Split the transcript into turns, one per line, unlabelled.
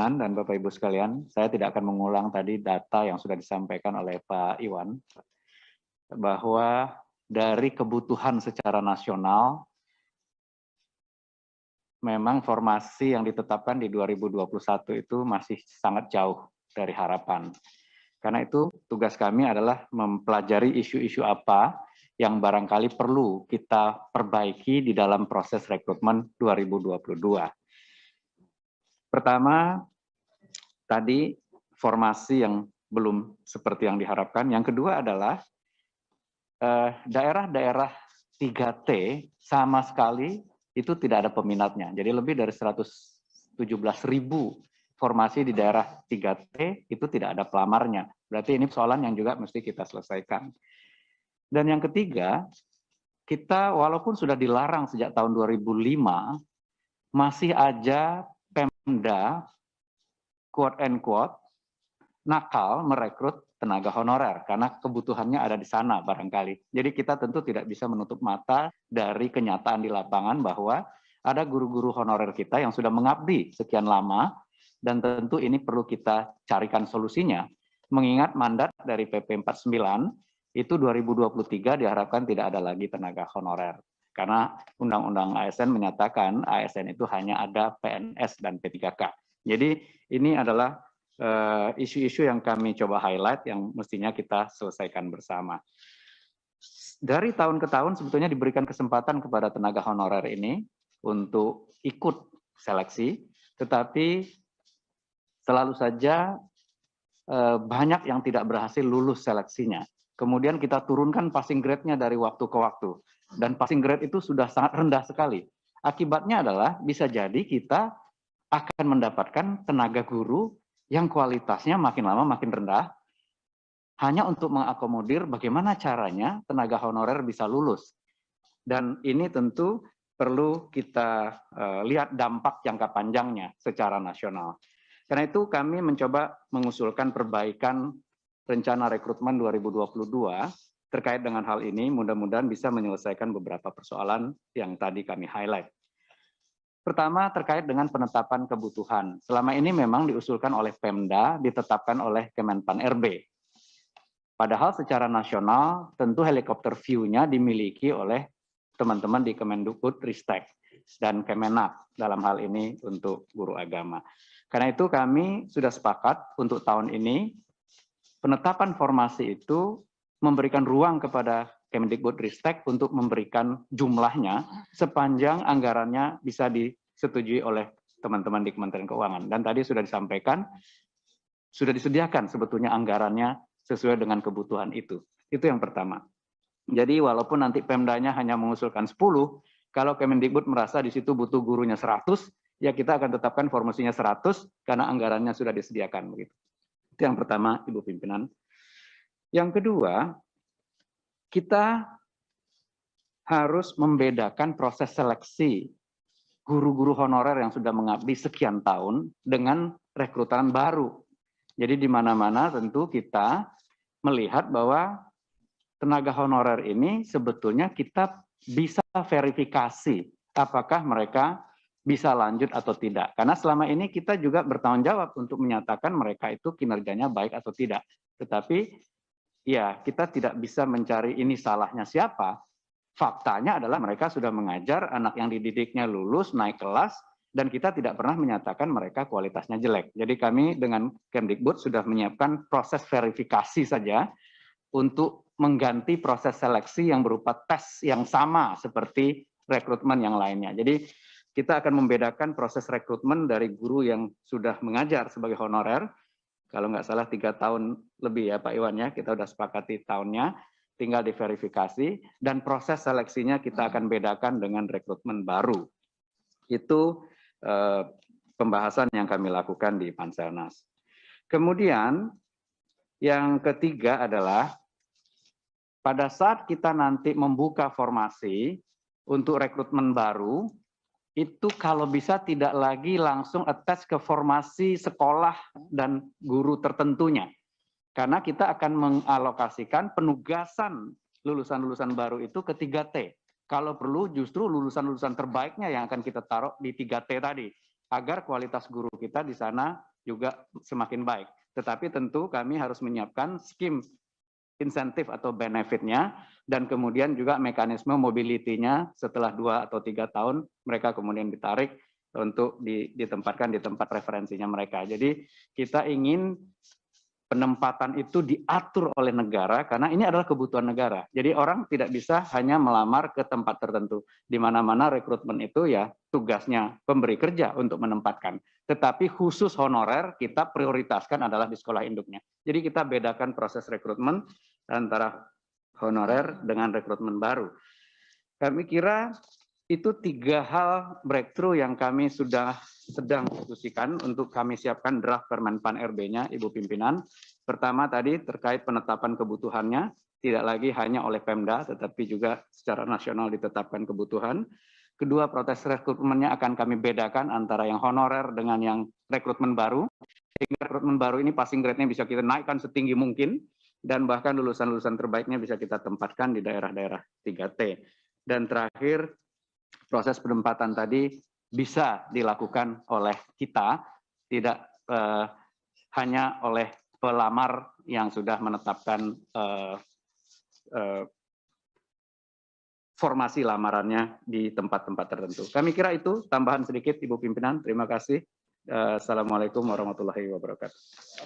pimpinan dan Bapak Ibu sekalian, saya tidak akan mengulang tadi data yang sudah disampaikan oleh Pak Iwan, bahwa dari kebutuhan secara nasional, memang formasi yang ditetapkan di 2021 itu masih sangat jauh dari harapan. Karena itu tugas kami adalah mempelajari isu-isu apa yang barangkali perlu kita perbaiki di dalam proses rekrutmen 2022. Pertama, tadi formasi yang belum seperti yang diharapkan. Yang kedua adalah daerah-daerah 3T sama sekali itu tidak ada peminatnya. Jadi lebih dari 117.000 formasi di daerah 3T itu tidak ada pelamarnya. Berarti ini persoalan yang juga mesti kita selesaikan. Dan yang ketiga, kita walaupun sudah dilarang sejak tahun 2005, masih aja Pemda, quote and quote, nakal merekrut tenaga honorer, karena kebutuhannya ada di sana barangkali. Jadi kita tentu tidak bisa menutup mata dari kenyataan di lapangan bahwa ada guru-guru honorer kita yang sudah mengabdi sekian lama, dan tentu ini perlu kita carikan solusinya. Mengingat mandat dari PP 49, itu 2023 diharapkan tidak ada lagi tenaga honorer. Karena Undang-Undang ASN menyatakan ASN itu hanya ada PNS dan P3K. Jadi ini adalah isu-isu yang kami coba highlight yang mestinya kita selesaikan bersama. Dari tahun ke tahun sebetulnya diberikan kesempatan kepada tenaga honorer ini untuk ikut seleksi, tetapi selalu saja banyak yang tidak berhasil lulus seleksinya. Kemudian kita turunkan passing grade-nya dari waktu ke waktu. Dan passing grade itu sudah sangat rendah sekali. Akibatnya adalah bisa jadi kita akan mendapatkan tenaga guru yang kualitasnya makin lama makin rendah, hanya untuk mengakomodir bagaimana caranya tenaga honorer bisa lulus. Dan ini tentu perlu kita lihat dampak jangka panjangnya secara nasional. Karena itu kami mencoba mengusulkan perbaikan rencana rekrutmen 2022 terkait dengan hal ini, mudah-mudahan bisa menyelesaikan beberapa persoalan yang tadi kami highlight. Pertama, terkait dengan penetapan kebutuhan. Selama ini memang diusulkan oleh Pemda, ditetapkan oleh Kemenpan RB. Padahal secara nasional, tentu helikopter view-nya dimiliki oleh teman-teman di Kemendikbudristek dan Kemenak dalam hal ini untuk guru agama. Karena itu kami sudah sepakat untuk tahun ini, penetapan formasi itu memberikan ruang kepada Kemendikbudristek untuk memberikan jumlahnya sepanjang anggarannya bisa disetujui oleh teman-teman di Kementerian Keuangan. Dan tadi sudah disampaikan, sudah disediakan sebetulnya anggarannya sesuai dengan kebutuhan itu. Itu yang pertama. Jadi walaupun nanti Pemdanya hanya mengusulkan 10, kalau Kemendikbud merasa di situ butuh gurunya 100, ya kita akan tetapkan formasinya 100 karena anggarannya sudah disediakan. Begitu. Itu yang pertama, Ibu Pimpinan. Yang kedua, kita harus membedakan proses seleksi guru-guru honorer yang sudah mengabdi sekian tahun dengan rekrutan baru. Jadi di mana-mana tentu kita melihat bahwa tenaga honorer ini sebetulnya kita bisa verifikasi apakah mereka bisa lanjut atau tidak. Karena selama ini kita juga bertanggung jawab untuk menyatakan mereka itu kinerjanya baik atau tidak. Tetapi ya, kita tidak bisa mencari ini salahnya siapa. Faktanya adalah mereka sudah mengajar, anak yang dididiknya lulus, naik kelas, dan kita tidak pernah menyatakan mereka kualitasnya jelek. Jadi kami dengan Kemdikbud sudah menyiapkan proses verifikasi saja untuk mengganti proses seleksi yang berupa tes yang sama seperti rekrutmen yang lainnya. Jadi kita akan membedakan proses rekrutmen dari guru yang sudah mengajar sebagai honorer, kalau nggak salah 3 tahun lebih ya Pak Iwan ya, kita udah sepakati tahunnya, tinggal diverifikasi, dan proses seleksinya kita akan bedakan dengan rekrutmen baru. Itu pembahasan yang kami lakukan di Panselnas. Kemudian yang ketiga adalah pada saat kita nanti membuka formasi untuk rekrutmen baru, itu kalau bisa tidak lagi langsung attach ke formasi sekolah dan guru tertentunya. Karena kita akan mengalokasikan penugasan lulusan-lulusan baru itu ke 3T. Kalau perlu justru lulusan-lulusan terbaiknya yang akan kita taruh di 3T tadi. Agar kualitas guru kita di sana juga semakin baik. Tetapi tentu kami harus menyiapkan skim insentif atau benefitnya, dan kemudian juga mekanisme mobility-nya setelah 2 atau 3 tahun mereka kemudian ditarik untuk ditempatkan di tempat referensinya mereka. Jadi kita ingin penempatan itu diatur oleh negara karena ini adalah kebutuhan negara. Jadi orang tidak bisa hanya melamar ke tempat tertentu. Di mana-mana rekrutmen itu ya tugasnya pemberi kerja untuk menempatkan. Tetapi khusus honorer kita prioritaskan adalah di sekolah induknya. Jadi kita bedakan proses rekrutmen antara honorer dengan rekrutmen baru. Kami kira itu 3 hal breakthrough yang kami sudah sedang diskusikan untuk kami siapkan draft Permenpan RB-nya, Ibu Pimpinan. Pertama tadi terkait penetapan kebutuhannya, tidak lagi hanya oleh Pemda, tetapi juga secara nasional ditetapkan kebutuhan. Kedua, proses rekrutmennya akan kami bedakan antara yang honorer dengan yang rekrutmen baru. Sehingga rekrutmen baru ini passing grade-nya bisa kita naikkan setinggi mungkin, dan bahkan lulusan-lulusan terbaiknya bisa kita tempatkan di daerah-daerah 3T. Dan terakhir, proses penempatan tadi bisa dilakukan oleh kita, tidak hanya oleh pelamar yang sudah menetapkan formasi lamarannya di tempat-tempat tertentu. Kami kira itu tambahan sedikit, Ibu Pimpinan. Terima kasih. Assalamualaikum warahmatullahi wabarakatuh.